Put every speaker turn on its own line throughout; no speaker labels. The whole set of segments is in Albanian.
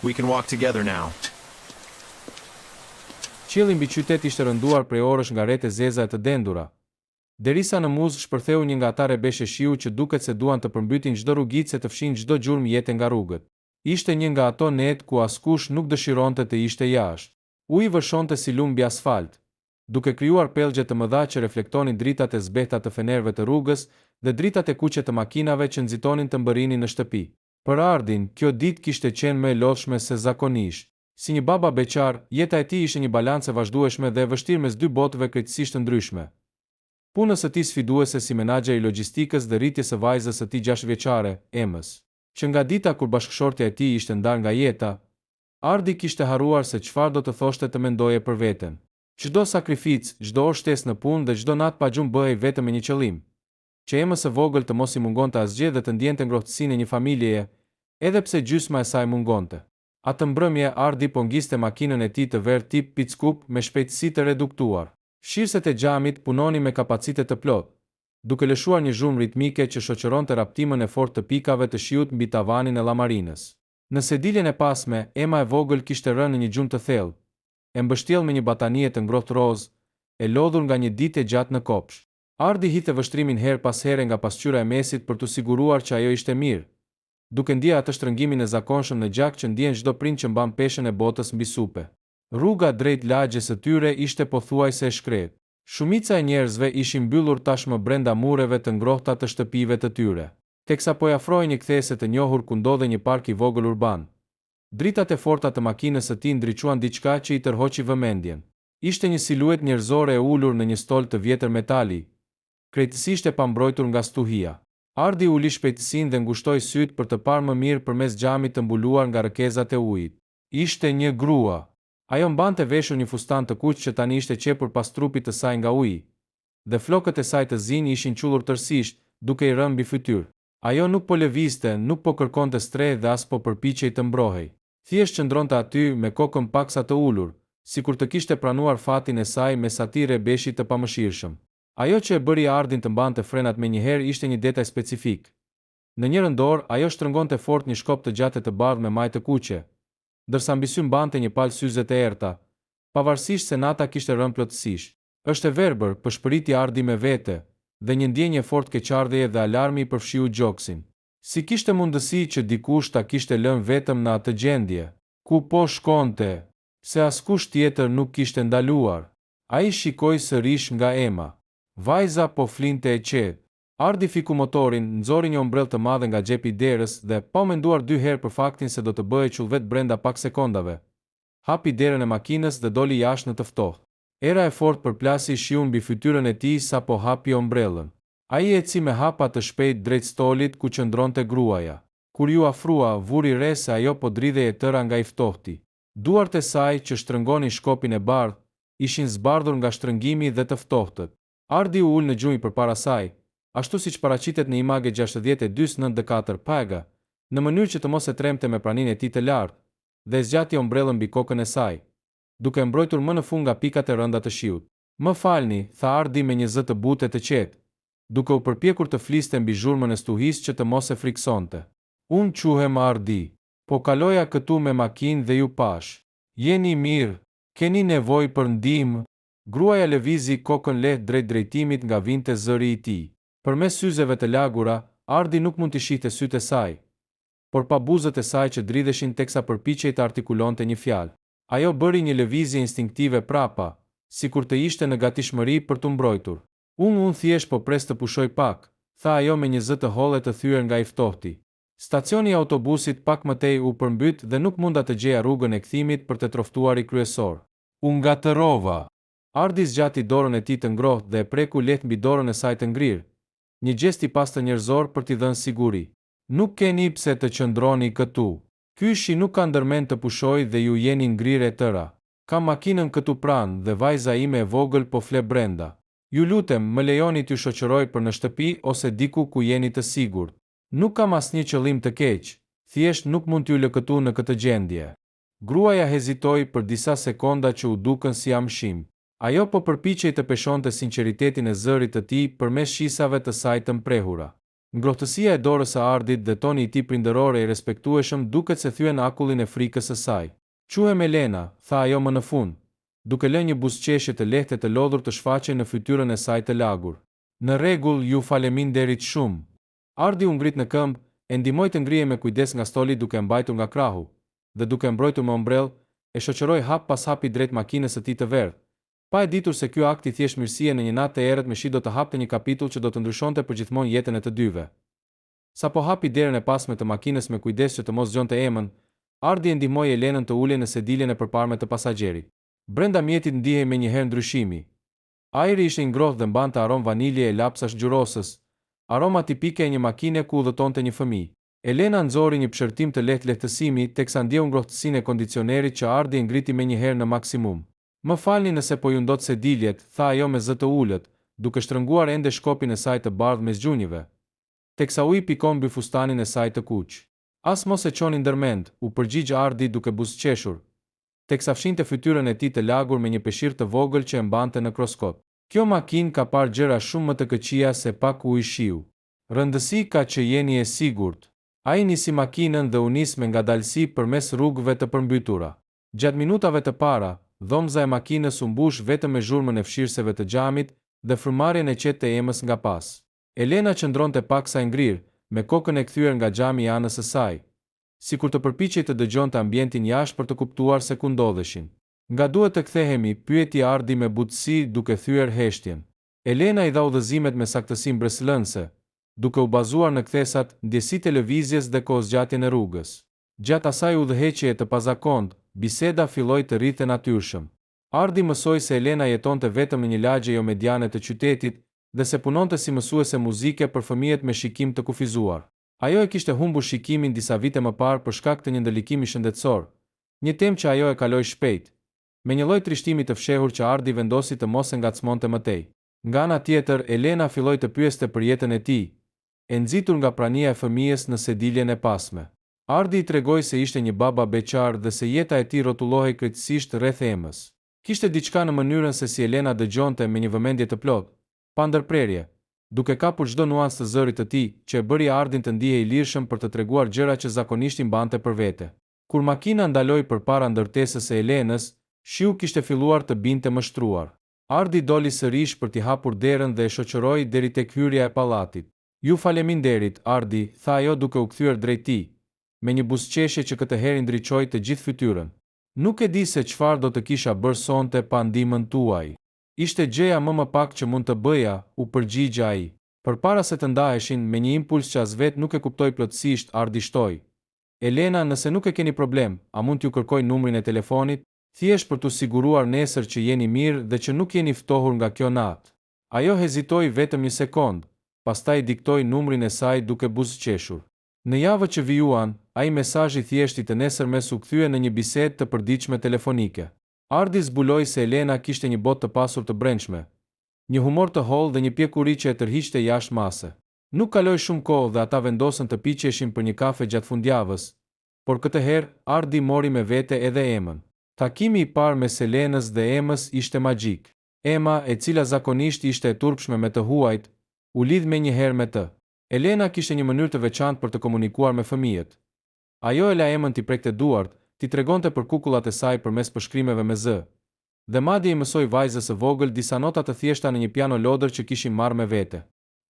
We can walk together now.
Qielli mbi qytet ishte rënduar prej orësh nga rrete zeza e të dendura. Derisa në muzë shpërtheu një nga ata rebeshe shiu që duket se duan të përmbytin çdo rrugicë e të fshin çdo gjurmë jete nga rrugët. Ishte një nga ato net ku askush nuk dëshironte të ishte jashtë. Uji vërshonte si lum mbi asfalt, duke krijuar pellgje të mëdha që reflektonin dritat e zbehta të fenerëve të rrugës dhe dritat e kuqe të makinave që nxitonin të mbërrinin në shtëpi. Për Ardin, kjo ditë kishte qenë më e lodhshme se zakonisht. Si një baba beqar, jeta e tij ishte një balancë e vazhdueshme dhe e vështirë mes dy botëve krejtësisht të ndryshme. Punës së tij sfiduese si menaxher i logjistikës dhe rritjes së vajzës së tij 6 vjeçare, Emës, që nga dita kur bashkëshortja e tij ishte ndarë nga jeta, Ardi kishte harruar se çfarë do të thoshte të mendoje për veten. Çdo sakrificë, çdo orë shtesë në punë dhe çdo natë pa gjumë bëhej vetëm me një qëllim, që Emës së vogël të mos i mungonte asgjë dhe të ndjente ngrohtësinë e një familjeje, edhe pse gjysma e saj mungonte. Atë mbrëmje Ardi po ngiste makinën e tij të verë tip pick-up me shpejtësi të reduktuar. Shirset e xhamit punonin me kapacitet të plot, duke lëshuar një zhurmë ritmike që shoqëronte raptimën e fortë të pikave të shiut mbi tavanin e llamarinës. Në sediljen e pasme, Ema e vogël kishte rënë në një gjumë të thellë, e mbështjell me një batanie të ngrohtë rozë, e lodhur nga një ditë e gjatë në kopsh. Ardi hite vështrimin her pas here nga pasqyra e mesit për të siguruar që ajo ishte mirë, duke ndjer atë shtrëngimin e zakonshëm në gjak që ndjen çdo prind që mban peshën e botës mbi supe. Rruga drejt lagjes së tyre ishte pothuajse e shkretë. Shumica e njerëzve ishin mbyllur tashmë brenda mureve të ngrohta të shtëpive të tyre. Teksa po afrohej një kthese të njohur ku ndodhej një park i vogël urban, dritat e forta të makinës së tij ndriçuan diçka që i tërhoqi vëmendjen. Ishte një siluet njerëzore e ulur në një stol të vjetër metali, krejtësisht e pambrojtur nga stuhia. Ardi uli shpejtësinë dhe ngushtoi syt për të parë më mirë përmes xhamit të mbuluar nga rëkezat e ujit. Ishte një grua. Ajo mbante veshur një fustan të kuq që tani ishte qepur pas trupit të saj nga uji, dhe flokët e saj të zinj ishin qullur tërësisht, duke i rënë mbi fytyrë. Ajo nuk po lëvizte, nuk po kërkonte streh dhe as po përpiqej të mbrohej. Thjesht qëndronte aty me kokën paksa të ulur, sikur të kishte pranuar fatin e saj me satire beshi të pamëshirshëm. Ajo që e bëri Ardin të mbante frenat menjëherë ishte një detaj specifik. Në njërën dorë, ajo shtrëngonte fort një shkop të gjatë të bardhë me majë të kuqe, ndërsa mbi sy mbante një palë syze të errta, pavarësisht se nata kishte rënë plotësisht. "Është e verbër", pëshpëriti Ardi me vete, dhe një ndjenjë fort keqardhjeje dhe alarmi i përfshiu gjoksin. Si kishte mundësi që dikush ta kishte lënë vetëm në atë gjendje? Ku po shkonte? Se askush tjetër nuk kishte ndaluar. Ai shikoi sërish nga Ema. Vajza po flinte e qetë. Ardi fiku motorin, nxori një ombrell të madhe nga xhepi i derës dhe, pa menduar 2 herë për faktin se do të bëhej çullvet brenda pak sekondave, hapi derën e makinës dhe doli jashtë në të ftohtë. Era e fortë përplasi shiun mbi fytyrën e tij sapo hapi ombrellën. Ai eci me hapa të shpejt drejt stolit ku qëndronte gruaja. Kur ju afrua, vuri re se ajo po dridhej e tëra nga i ftohti. Duart e saj që shtrëngonin shkopin e bardhë ishin zbardhur nga shtrëngimi dhe të ftohtët. Ardi u ul në gjumë përpara saj, ashtu siç paraqitet në imagje 62-94 paga, në mënyrë që të mos e tremte me praninë e tij të lartë, dhe zgjati ombrellën mbi kokën e saj, duke mbrojtur më në fund nga pikat e rënda të shiut. "Më falni", tha Ardi me një zë të butë të qetë, duke u përpjekur të fliste mbi zhurmën e stuhisë që të mos e friksonte. "Unë quhem Ardi, po kaloja këtu me makinë dhe ju pash. Jeni mirë? Keni nevojë për ndihmë?" Gruaja lëvizi kokën lehtë drejt drejtimit nga vinte zëri i tij. Përmes syzeve të lagura, Ardi nuk mund t'i shihte sytë e saj, por pa buzët e saj që dridheshin teksa përpiqej të artikulonte një fjalë. Ajo bëri një lëvizje instinktive prapa, sikur të ishte në gatishmëri për t'u mbrojtur. Unë thjesht po pres të pushoj pak", tha ajo me një zë të holle të thyer nga i ftohti. Stacioni i autobusit pak më tej u përmbyt dhe nuk munda të gjeja rrugën e kthimit për të troftuari kryesor. "U ngatërova." Ardi zgjati dorën e tij të ngrohtë dhe e preku lehtë mbi dorën e saj të ngrirë, një gjest i pastë njerëzor për t'i dhënë siguri. "Nuk keni pse të qëndroni këtu. Ky shi nuk ka ndërmend të pushojë dhe ju jeni ngrirë e tëra. Kam makinën këtu pranë dhe vajza ime e vogël po fle brenda. Ju lutem, më lejoni t'ju shoqëroj për në shtëpi ose diku ku jeni të sigurt. Nuk kam asnjë qëllim të keq, thjesht nuk mund t'ju lë këtu në këtë gjendje." Gruaja hezitoi për disa sekonda që u dukën si amshim. Ajo po përpiqej të peshonte sinqeritetin e zërit të tij përmes shisave të saj të mprehura. Ngrohtësia e dorës së Ardit dhe toni i tij prindëror e i respektueshëm duket se thyen akullin e frikës së saj. "Quhem Elena", tha ajo më në fund, duke lënë një buzëqeshje të lehtë të lodhur të shfaqej në fytyrën e saj të lagur. "Në rregull, ju faleminderit shumë." Ardi u ngrit në këmbë, e ndihmoi të ngrihej me kujdes nga stoli duke mbajtur nga krahu, dhe duke mbrojtur me ombrell, e shoqëroi hap pas hapi drejt makinës së tij të verdhë, pa e ditur se ky akt i thjesht mirësie në një natë të errët me shi do të hapte një kapitull që do të ndryshonte përgjithmonë jetën e të dyve. Sapo hapi derën e pasme të makinës me kujdes që të mos zgjonte emën, Ardi e ndihmoi Elenën të ulej në sediljen e përparme të pasagerit. Brenda mjetit ndihej menjëherë ndryshimi. Ajri ishte i ngrohtë dhe mbante aromë vanilje e lapsash gjurosës, aroma tipike e një makine ku udhëtonte një fëmijë. Elena nxori një pshërtim të lehtë lehtësimi teksa ndjeu ngrohtësinë e kondicionerit që Ardi e ngriti menjëherë në maksimum. "Më falni nëse po ju ndot sediljet", tha ajo me zë të ulët, duke shtrënguar ende shkopin e saj të bardhë me zgjunjëve, teksa uji pikon mbi fustanin e saj të kuq. "As mos e çoni ndërmend", u përgjigj Ardi duke buzëqeshur, teksa fshinte fytyrën e tij të lagur me një peshqir të vogël që e mbante në kroskop. "Kjo makinë ka parë gjëra shumë më të këqija se pak ujë shiu. Rëndësi ka që jeni e sigurt." Ai nisi makinën dhe u nis me ngadalësi përmes rrugëve të përmbytura. Gjatë minutave të para, dhomza e makinës u mbush vetëm me zhurmën e fshirëseve të xhamit dhe frymarrjen e qetë të emës nga pas. Elena qëndronte paksa e ngrirë, me kokën e kthyer nga xhami i anës së saj, sikur të përpiqej të dëgjonte ambientin jashtë për të kuptuar se ku ndodheshin. "Nga duhet të kthehemi?" pyeti Ardi me butësi duke thyer heshtjen. Elena i dha udhëzimet me saktësi mbreslënse, duke u bazuar në kthesat, ndjesitë e lëvizjes dhe kohëzgjatjen e rrugës. Gjatë asaj udhëheqjeje të pazakontë, biseda filloi të rrithej natyrshëm. Ardi mësoi se Elena jetonte vetëm në një lagje jo mediane të qytetit dhe se punonte si mësuese muzike për fëmijët me shikim të kufizuar. Ajo e kishte humbur shikimin disa vite më parë për shkak të një ndërlikimi shëndetësor, një temë që ajo e kaloi shpejt, me një lloj trishtimi të fshehur që Ardi vendosi të mos e ngacmonte mëtej. Nga ana tjetër, Elena filloi të pyeste për jetën e tij, e nxitur nga prania e fëmijës në sediljen e pasme. Ardi i tregoi se ishte një baba beqar dhe se jeta e tij rrotullohej krejtësisht rreth emës. Kishte diçka në mënyrën se si Elena dëgjonte me një vëmendje të plotë, pa ndërprerje, duke kapur çdo nuancë të zërit të tij, që e bëri Ardin të ndihej i lirshëm për të treguar gjëra që zakonisht i mbante për vete. Kur makina ndaloi përpara ndërtesës së Elenës, shiu kishte filluar të binte më shtruar. Ardi doli sërish për t'i hapur derën dhe e shoqëroi deri tek hyrja e pallatit. "Ju faleminderit, Ardi", tha ajo duke u kthyer drejt tij, me një buzëqeshje që këtë herë ndriçoi të gjithë fytyrën. "Nuk e di se çfarë do të kisha bërë sonte pa ndihmën tuaj. Ishte gjëja më pak që mund të bëja", u përgjigj ai. Përpara se të ndaheshin, me një impuls që as vetë nuk e kuptoi plotësisht, Ardi shtoi: "Elena, nëse nuk e keni problem, a mund t'ju kërkoj numrin e telefonit, thjesht për t'u siguruar nesër që jeni mirë dhe që nuk jeni ftohur nga kjo natë." Ajo hezitoi vetëm një sekond, pastaj diktoi numrin e saj duke buzëqeshur. Në javët që vijuan, ai mesazhi thjeshti të nesërmes u kthye në një bisedë të përditshme telefonike. Ardi zbuloi se Elena kishte një botë të pasur të brendshme, një humor të hollë dhe një pjekuri që e tërhiqte jashtë mase. Nuk kaloi shumë kohë dhe ata vendosën të piqeshin për një kafe gjatë fundjavës, por këtë herë Ardi mori me vete edhe Emën. Takimi i parë mes Elenës dhe Emës ishte magjik. Ema, e cila zakonisht ishte e turpshme me të huajt, u lidh menjëherë me të. Elena kishte një mënyrë të veçantë për të komunikuar me fëmijët. Ajo e la Emën t'i prekte duart, t'i tregonte për kukullat e saj përmes përshkrimeve me zë, dhe madje i mësoi vajzës së vogël disa nota të thjeshta në një piano lodër që kishin marrë me vete.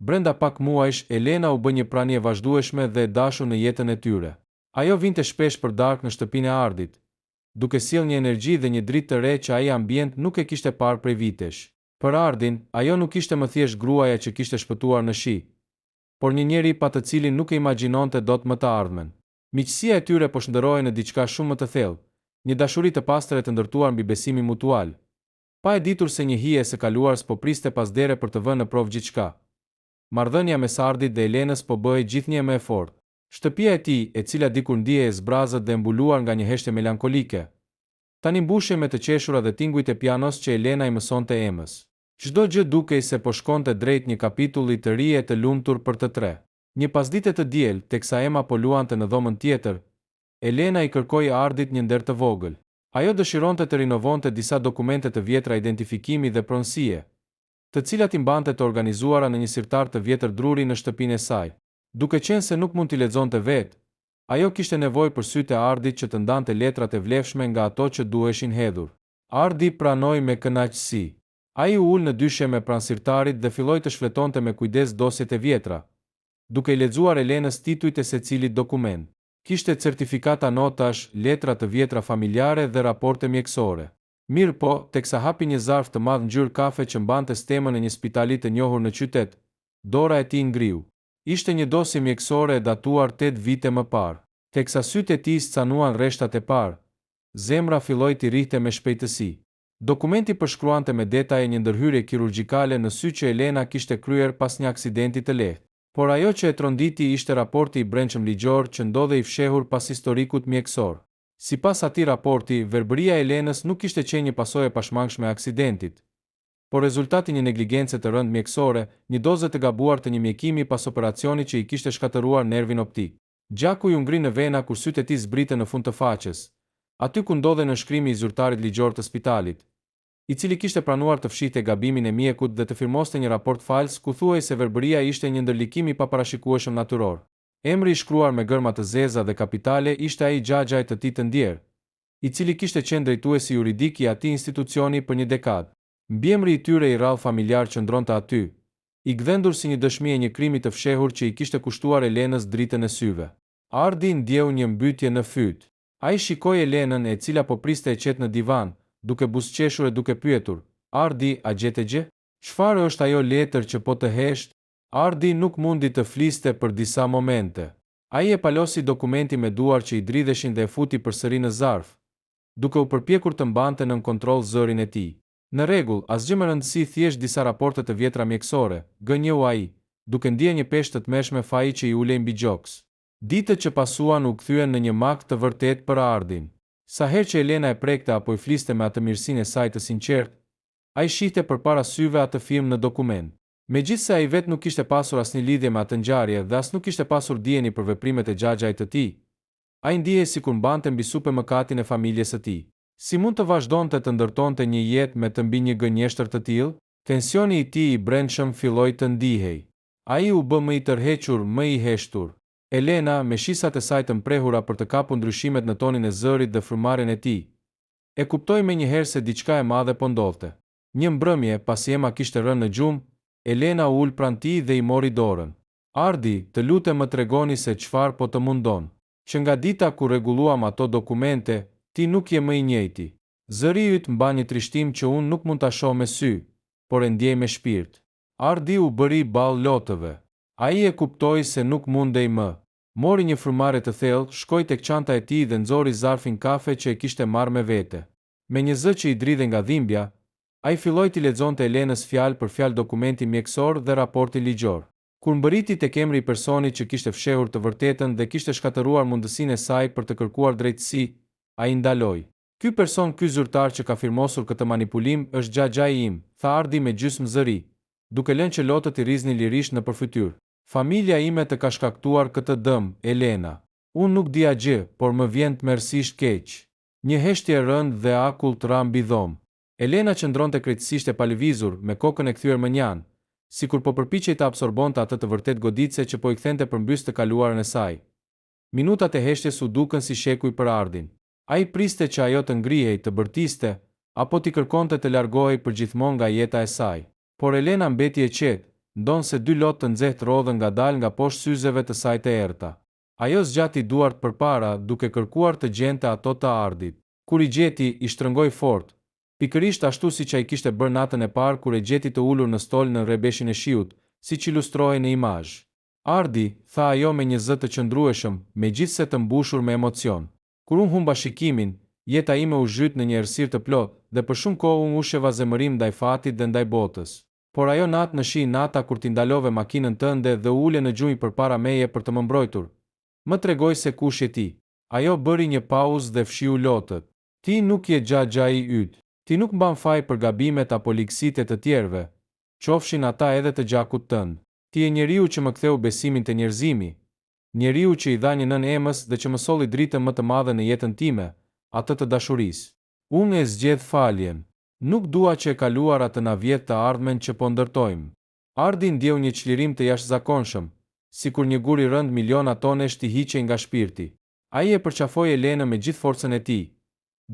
Brenda pak muajsh, Elena u bë një pranie vazhdueshme dhe e dashur në jetën e tyre. Ajo vinte shpesh për darkë në shtëpinë e Ardit, duke sjellë një energji dhe një dritë të re që ai ambient nuk e kishte parë prej vitesh. Për Ardin, ajo nuk ishte më thjesht gruaja që kishte shpëtuar në shi, por një njeri pa të cilin nuk e imagjinonte dot më të ardhmen. Miqësia e tyre po shndërrohej në diçka shumë më të thellë, një dashuri të pastër e të ndërtuar mbi besimin mutual. Pa e ditur se një hije së kaluar s'po priste pas dere për të vënë në provë gjithçka. Marrëdhënia mes Ardit dhe Elenës po bëhej gjithnjë më e fortë. Shtëpia e tij, e cila dikur ndihej e zbrazët dhe mbuluar nga një heshtje melankolike, tani mbushej me të qeshura dhe tingujt e pianos që Elena i mësonte Emës. Çdo gjë dukej se po shkonte drejt një kapitulli të ri e të lumtur për të tre. Një pasdite të diel, teksa Ema po luante në dhomën tjetër, Elena i kërkoi Ardit një nder të vogël. Ajo dëshironte të rinovonte disa dokumente të vjetra identifikimi dhe pronësie, të cilat i mbante të organizuara në një sirtar të vjetër druri në shtëpinë e saj. Duke qenë se nuk mund t'i lexonte vetë, ajo kishte nevojë për sytë e Ardit që të ndante letrat e vlefshme nga ato që duheshin hedhur. Ardi pranoi me kënaqësi. Ai u ul në dyshje me pransirtarit dhe filloi të shfletonte me kujdes dosjet e vjetra, duke I lexuar Elenës titujt e secilit dokument. Kishte certifikata notash, letra të vjetra familjare dhe raporte mjekësore. Mirë po, teksa hapi një zarf të madh ngjyrë kafe që mbante stemën e një spitali të njohur në qytet, dora e tij ngriu. Ishte një dosje mjekësore e datuar 8 vite më parë. Teksa sytë e tij scanuan rreshtat e parë, zemra filloi të rrihte me shpejtësi. Dokumenti përshkruante me detaje një ndërhyrje kirurgjikale në sy që Elena kishte kryer pas një aksidenti të lehtë. Por ajo që e tronditi ishte raporti I brendshëm ligjor që ndodhe I fshehur pas historikut mjekësor. Sipas atij raporti, verbëria e Elenës nuk kishte qenë një pasojë e pashmangshme e aksidentit, por rezultati një negligjence të rëndë mjekësore, një dozë të gabuar të një mjekimi pas operacionit që I kishte shkatëruar nervin optik. Gjaku I ngri në vena kur sytë e tij zbritën në fund të faqes, aty ku ndodhe nënshkrimi I zyrtarit ligjor të spitalit, I cili kishte pranuar të fshihte gabimin e mjekut dhe të firmoste një raport fals ku thuhej se verbëria ishte një ndërlikim I paparashikueshëm natyror. Emri I shkruar me gërma të zeza dhe kapitale ishte ai xhaxhaj të tij të ndjer, I cili kishte qenë drejtuesi juridik I atij institucioni për një dekadë. Mbiemri I tyre I rrallë familjar qëndronte aty, I gdhendur si një dëshmi e një krimi të fshehur që I kishte kushtuar Elenës dritën e syve. Ardi ndjeu një mbytje në fyt. Ai shikoi Elenën e cila po priste e qetë në divan, duke buzëqeshur e duke pyetur, Ardi, a gjete gjë? Çfarë është ajo letër që po të hesht? Ardi nuk mundi të fliste për disa momente. Ai e palosi dokumenti me duar që I dridheshin dhe e futi përsëri në zarf, duke u përpjekur të mbante nën kontroll zërin e tij. Në rregull, asgjë më rëndësi, thjesht disa raporte të vjetra mjekësore, gënjeu ai, duke ndier një peshë të tmeshme faji që I ulej mbi gjoks. Ditët që pasuan u kthyen në një makt të vërtet për Ardin. Sa herë që Elena e prekte apo I fliste me atë mirësinë e saj të sinqertë, ai shihte përpara syve atë firmë në dokument. Megjithse ai vetë nuk kishte pasur asnjë lidhje me atë ngjarje dhe as nuk kishte pasur dijeni për veprimet e xhaxhait të tij, ai ndihej sikur mbante mbi supe mëkatin e familjes së tij. Si mund të vazhdonte të ndërtonte një jetë me të mbi një gënjeshtër të tillë? Tensioni I tij I brendshëm filloi të ndihej. Ai u bë më I tërhequr, më I heshtur. Elena, me shisat e saj të mprehura për të kapur ndryshimet në tonin e zërit dhe frymarrjen e tij, e kuptoi menjëherë se diçka e madhe po ndodhte. Një mbrëmje, pasi Ema kishte rënë në gjumë, Elena u ul pranë tij dhe I mori dorën. Ardi, të lutem më tregoni se çfarë po të mundon. Që nga dita kur rregulluam ato dokumente, ti nuk je më I njëjti. Zëri yt mban një trishtim që unë nuk mund ta shoh me sy, por e ndjej me shpirt. Ardi u bëri ball lotëve. Ai e kuptoi se nuk mundej më. Mori një frymarrje të thellë, shkoi tek çanta e tij dhe nxori zarfin kafe që e kishte marrë me vete. Me një zë që I dridhe nga dhimbja, ai filloi t'i lexonte Elenës fjalë për fjalë dokumenti mjekësor dhe raporti ligjor. Kur mbërriti tek emri I personit që kishte fshehur të vërtetën dhe kishte shkatëruar mundësinë e saj për të kërkuar drejtësi, ai ndaloi. Ky person, ky zyrtar që ka firmosur këtë manipulim, është xhaxhai im, tha Ardi me gjysmë zëri, duke lënë që lotët I rriznin lirisht në përfytyr. Familja ime të ka shkaktuar këtë dëm, Elena. Unë nuk dia gjë, por më vjen tmerrsisht keq. Një heshtje e rëndë dhe akull të ra mbi dhomë. Elena qëndronte krejtësisht e palëvizur, me kokën e kthyer mënjan, sikur po përpiqej të absorbonte atë të vërtet goditse që po I kthente përmbys të kaluarën e saj. Minutat e heshtjes u dukën si shekuj për Ardin. Ai priste që ajo të ngrihej, të bërtiste, apo t'i kërkonte të largohej përgjithmonë nga jeta e saj. Por Elena mbeti e qetë, ndonse dy lot të nxehtë rodhën ngadalë nga poshtë syzeve të saj të errta. Ajo zgjati duart përpara, duke kërkuar të gjente ato të Ardit. Kur I gjeti, I shtrëngoi fort, pikërisht ashtu siç ai kishte bërë natën e parë kur e gjeti të ulur në stol në rrebeshin e shiut, siç ilustrohej në imazh. Ardi, tha ajo me një zë të qëndrueshëm, megjithse të mbushur me emocion. Kur unë humba shikimin, jeta ime u zhyt në një errësirë të plotë dhe për shumë kohë unë usheva zemërim ndaj fatit dhe ndaj botës. Por ajo natë në shi, nata kur t'i ndalove makinën tënde dhe u ule në gjunjë përpara meje për të më mbrojtur, më tregoj se kush je ti. Ajo bëri një pauzë dhe fshiu lotët. Ti nuk je xhaxhai yt. Ti nuk mban faj për gabimet apo ligësitë të tjerëve, qofshin ata edhe të gjakut tënd. Ti je njeriu që më ktheu besimin te njerëzimi, njeriu që I dha një nën emës dhe që më solli dritën më të madhe në jetën time, atë të dashurisë. Unë e zgjedh faljen. Nuk dua që e kaluara të na vjedh të ardhmen që po ndërtojmë. Ardi ndjeu një çlirim të jashtëzakonshëm, si kur një gur i rënd miliona tonesh t'i hiqej nga shpirti. Ai e përqafoi Elenën me gjithë forcën e tij,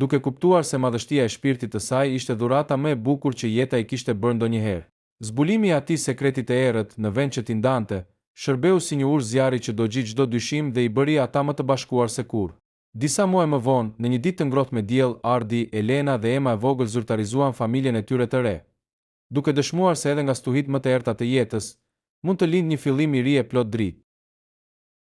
duke kuptuar se madhështia e shpirtit të saj ishte dhurata më e bukur që jeta i kishte bërë ndonjëherë. Zbulimi i atij sekreti të errët në vend që t'i ndante, shërbeu si një urë zjarri që dogji çdo dyshim dhe i bëri ata më të bashkuar se kurrë. Disa muaj më vonë, në një ditë të ngrohtë me diell, Ardi, Elena dhe Emma e vogël zyrtarizuan familjen e tyre të re, duke dëshmuar se edhe nga stuhit më të errta të jetës, mund të lindë një fillim i ri e plot dritë.